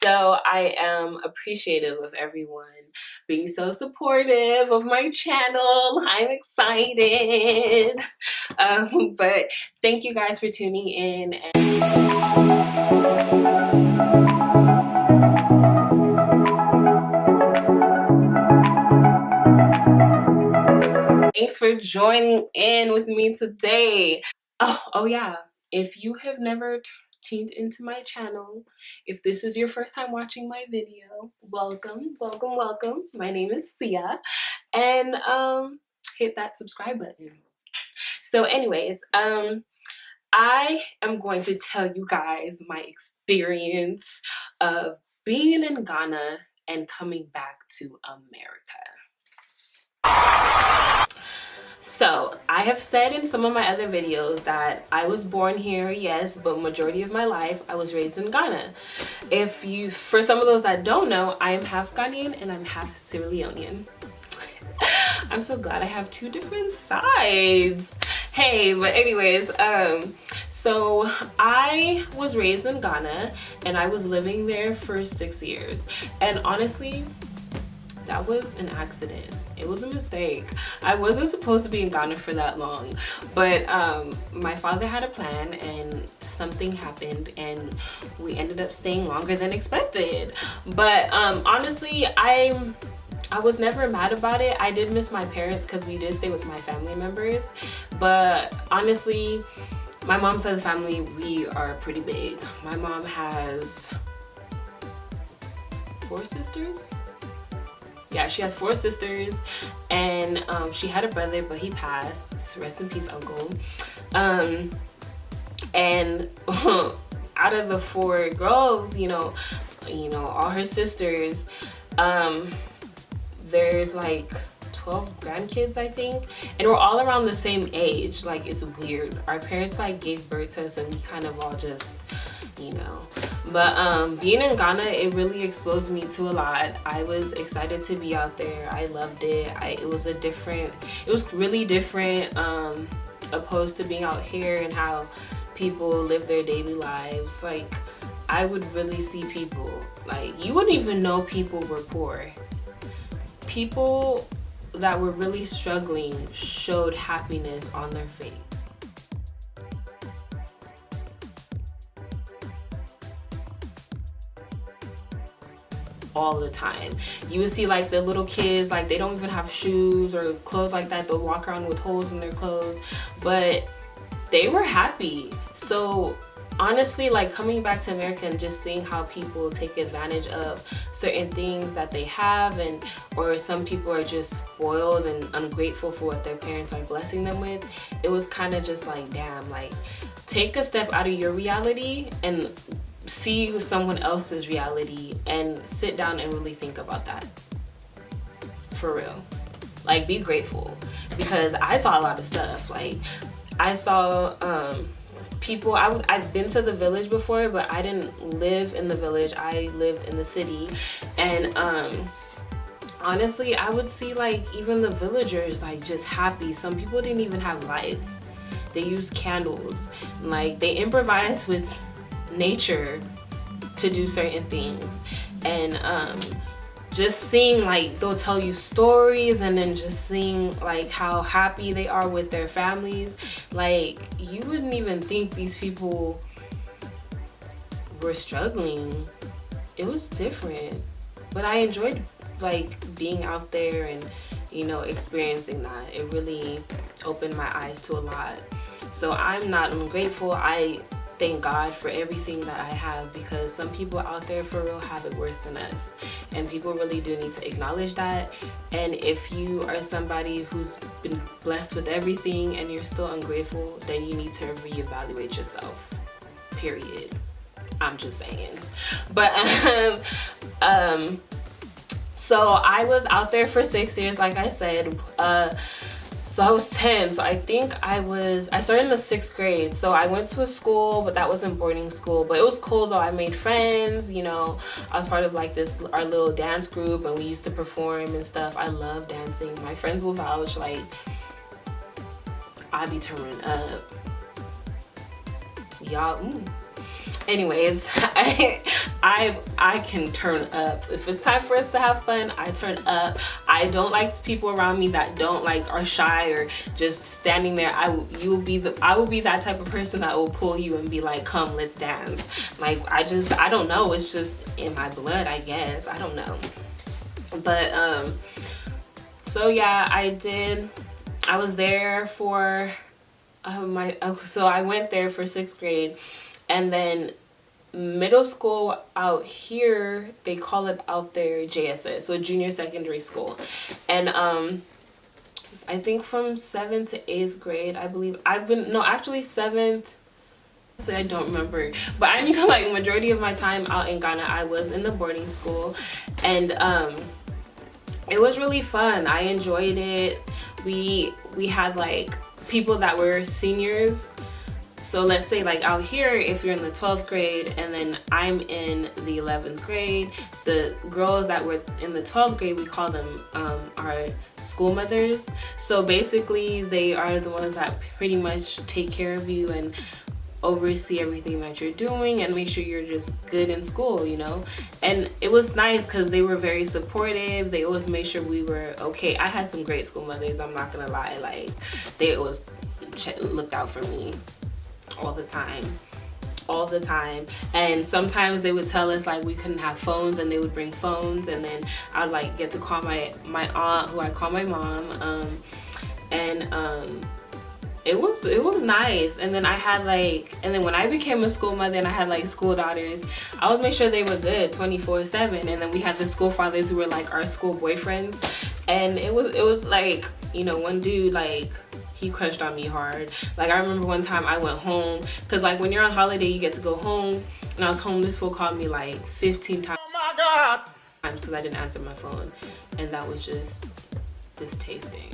So I am appreciative of everyone being so supportive of my channel. I'm excited. But thank you guys for tuning in. Thanks for joining in with me today. Oh yeah, if you have never tuned into my channel, if this is your first time watching my video, welcome, welcome, welcome. My name is Sia, and hit that subscribe button. So anyways, I am going to tell you guys my experience of being in Ghana and coming back to America. So I have said in some of my other videos that I was born here, yes, but majority of my life I was raised in Ghana. For some of those that don't know, I am half Ghanaian and I'm half Sierra Leonean. I'm so glad I have two different sides. Hey, but anyways, so I was raised in Ghana and I was living there for 6 years. And honestly, that was an accident. It was a mistake. I wasn't supposed to be in Ghana for that long, but my father had a plan and something happened and we ended up staying longer than expected. But honestly, I was never mad about it. I did miss my parents because we did stay with my family members, but honestly, my mom's side of the family, we are pretty big. My mom has 4 sisters. Yeah, she has 4 sisters, and she had a brother, but he passed. Rest in peace, uncle. And out of the 4 girls, you know, all her sisters, there's like 12 grandkids, I think, and we're all around the same age. Like, it's weird. Our parents like gave birth to us, and we kind of all just, you know. But being in Ghana, it really exposed me to a lot. I was excited to be out there. I loved it. It was really different, opposed to being out here and how people live their daily lives. Like, I would really see people, like, you wouldn't even know people were poor. People that were really struggling showed happiness on their face. All the time. You would see like the little kids, like they don't even have shoes or clothes like that. They'll walk around with holes in their clothes, but they were happy. So honestly, like, coming back to America and just seeing how people take advantage of certain things that they have, or some people are just spoiled and ungrateful for what their parents are blessing them with, it was kind of just like, damn, like, take a step out of your reality and see someone else's reality and sit down and really think about that. For real. Like, be grateful, because I saw a lot of stuff. Like, I saw people, I've been to the village before, but I didn't live in the village. I lived in the city, and honestly, I would see like even the villagers like just happy. Some people didn't even have lights. They used candles. Like, they improvise with nature to do certain things. And just seeing, like, they'll tell you stories, and then just seeing like how happy they are with their families. Like, you wouldn't even think these people were struggling. It was different, but I enjoyed like being out there and, you know, experiencing that. It really opened my eyes to a lot. So I'm not ungrateful. I thank God for everything that I have, because some people out there for real have it worse than us, and people really do need to acknowledge that. And if you are somebody who's been blessed with everything and you're still ungrateful, then you need to reevaluate yourself, period. I'm just saying. But so I was out there for 6 years, like I said. So I was 10, so I think I started in the 6th grade. So I went to a school, but that wasn't boarding school. But it was cool though. I made friends, you know. I was part of like our little dance group, and we used to perform and stuff. I love dancing. My friends will vouch, like, I be turning up. Y'all, anyways, I can turn up. If it's time for us to have fun, I turn up. I don't like people around me that don't like, are shy or just standing there. I will be that type of person that will pull you and be like, come, let's dance. Like, I don't know, it's just in my blood, I guess. I don't know. But so yeah, I was there for so I went there for 6th grade, and then middle school out here, they call it out there JSS, so junior secondary school. And I think from 7th to 8th grade, I believe actually 7th, I don't remember, but I knew like majority of my time out in Ghana I was in the boarding school, and it was really fun. I enjoyed it. We had like people that were seniors. So let's say like out here, if you're in the 12th grade and then I'm in the 11th grade, the girls that were in the 12th grade, we call them our school mothers. So basically they are the ones that pretty much take care of you and oversee everything that you're doing and make sure you're just good in school, you know. And it was nice because they were very supportive. They always made sure we were okay. I had some great school mothers, I'm not gonna lie. Like, they always looked out for me all the time. And sometimes they would tell us like we couldn't have phones, and they would bring phones, and then I'd like get to call my aunt, who I call my mom, it was nice. And then I had like, and then when I became a school mother and I had like school daughters, I would make sure they were good 24/7. And then we had the school fathers who were like our school boyfriends, and it was like, you know, one dude, like, he crushed on me hard. Like, I remember one time I went home, because like when you're on holiday you get to go home, and I was home, this fool called me like 15 times. Oh my God! Because I didn't answer my phone, and that was just distasting.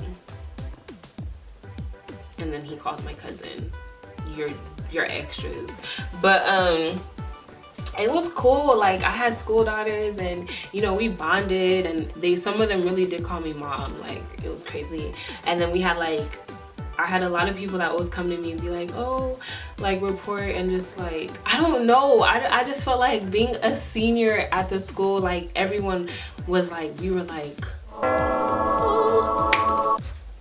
And then he called my cousin, you're extras. But it was cool. Like, I had school daughters, and you know, we bonded, and some of them really did call me mom. Like, it was crazy. And then we had like, I had a lot of people that always come to me and be like, oh, like, report, and just like, I don't know, I just felt like being a senior at the school, like, everyone was like, we were like,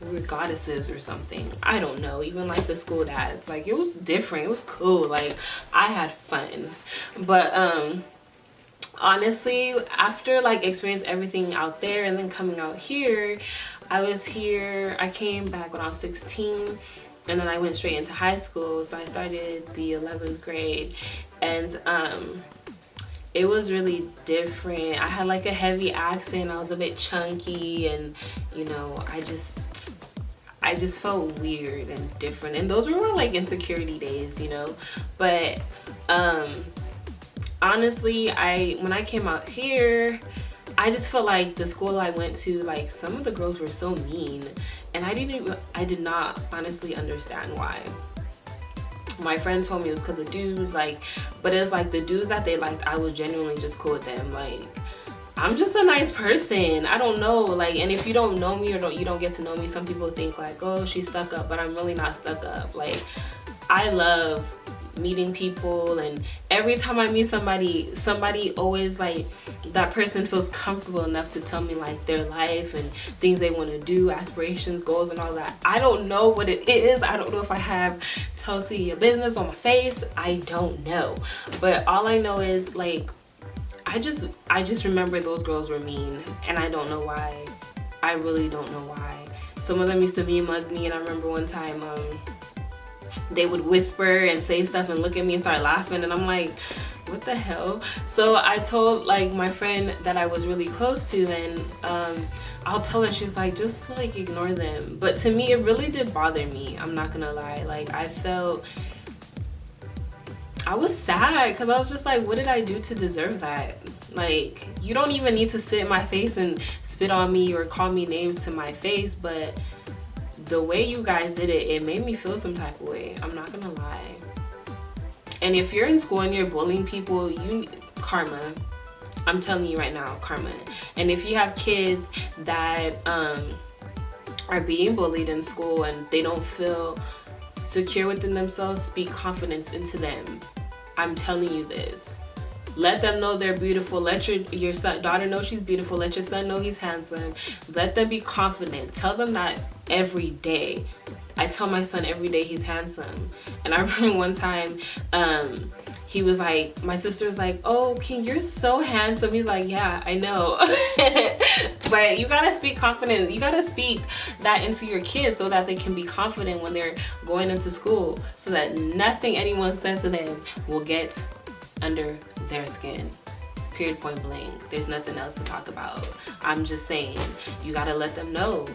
we were goddesses or something. I don't know, even like the school dads, like, it was different, it was cool, like, I had fun. But honestly, after like experience everything out there and then coming out here, I came back when I was 16, and then I went straight into high school. So I started the 11th grade, and it was really different. I had like a heavy accent, I was a bit chunky, and you know, I just felt weird and different, and those were more like insecurity days, you know. But honestly, when I came out here, I just felt like the school I went to, like, some of the girls were so mean, and I did not honestly understand why. My friend told me it was because of dudes, like, but it's like the dudes that they liked, I was genuinely just cool with them. Like, I'm just a nice person, I don't know, like, and if you don't know me or you don't get to know me, some people think like, oh, she's stuck up, but I'm really not stuck up. Like, I love meeting people, and every time I meet somebody always, like, that person feels comfortable enough to tell me like their life and things they want to do, aspirations, goals, and all that. I don't know what it is. I don't know if I have Tulsi a business on my face. I don't know, but all I know is, like, I just remember those girls were mean, and I don't know why. I really don't know why. Some of them used to mean mug me, and I remember one time they would whisper and say stuff and look at me and start laughing, and I'm like, what the hell? So I told like my friend that I was really close to, then I'll tell her, she's like, just like ignore them. But to me, it really did bother me, I'm not gonna lie. Like, I was sad, because I was just like, what did I do to deserve that? Like, you don't even need to sit in my face and spit on me or call me names to my face, but the way you guys did it, it made me feel some type of way, I'm not gonna lie. And if you're in school and you're bullying people, karma. I'm telling you right now, karma. And if you have kids that are being bullied in school and they don't feel secure within themselves, speak confidence into them. I'm telling you this. Let them know they're beautiful. Let your daughter know she's beautiful. Let your son know he's handsome. Let them be confident. Tell them that every day. I tell my son every day he's handsome. And I remember one time, he was like, my sister was like, oh, King, you're so handsome. He's like, yeah, I know. But you gotta speak confident. You gotta speak that into your kids so that they can be confident when they're going into school, so that nothing anyone says to them will get under their skin. Period, point blank. There's nothing else to talk about. I'm just saying, you gotta let them know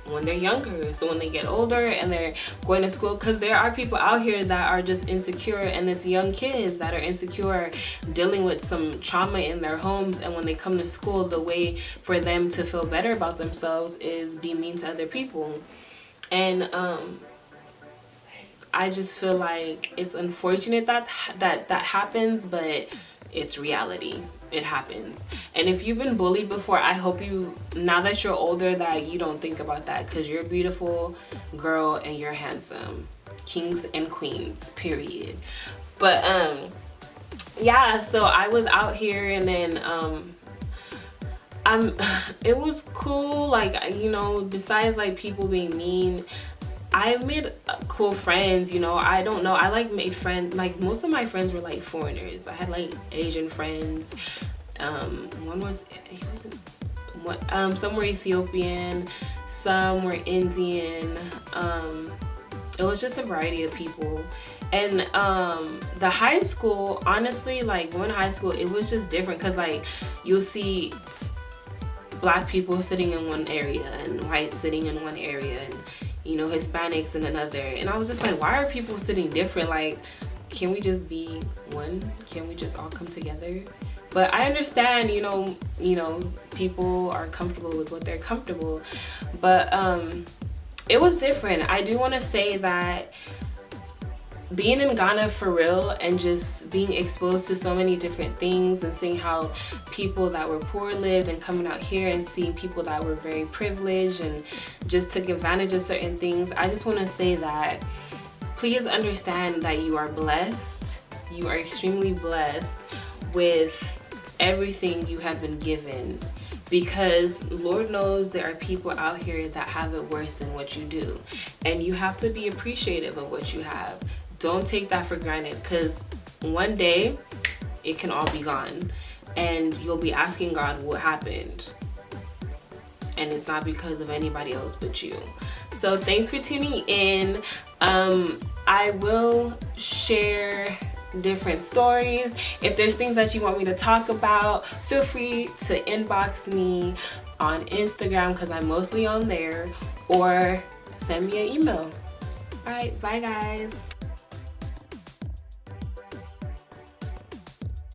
when they're younger, so when they get older and they're going to school, because there are people out here that are just insecure, and it's young kids that are insecure, dealing with some trauma in their homes, and when they come to school, the way for them to feel better about themselves is be mean to other people. And I just feel like it's unfortunate that happens, but it's reality. It happens. And if you've been bullied before, I hope you, now that you're older, that you don't think about that, because you're a beautiful girl and you're handsome. Kings and queens, period. But yeah, so I was out here, and then it was cool, like, you know, besides like people being mean, I made cool friends, you know. I don't know, I like made friends, like most of my friends were like foreigners. I had like Asian friends, one was, he wasn't, some were Ethiopian, some were Indian, it was just a variety of people. And the high school, honestly, like going to high school, it was just different, because like you'll see black people sitting in one area and white sitting in one area, and you know, Hispanics in another. And I was just like, why are people sitting different? Like, can we just be one? Can we just all come together? But I understand, you know, people are comfortable with what they're comfortable. But it was different. I do want to say that being in Ghana for real, and just being exposed to so many different things, and seeing how people that were poor lived, and coming out here and seeing people that were very privileged and just took advantage of certain things, I just want to say that please understand that you are blessed. You are extremely blessed with everything you have been given, because Lord knows there are people out here that have it worse than what you do, and you have to be appreciative of what you have. Don't take that for granted, because one day it can all be gone, and you'll be asking God what happened, and it's not because of anybody else but you. So thanks for tuning in. I will share different stories. If there's things that you want me to talk about, feel free to inbox me on Instagram, because I'm mostly on there, or send me an email. All right, bye guys.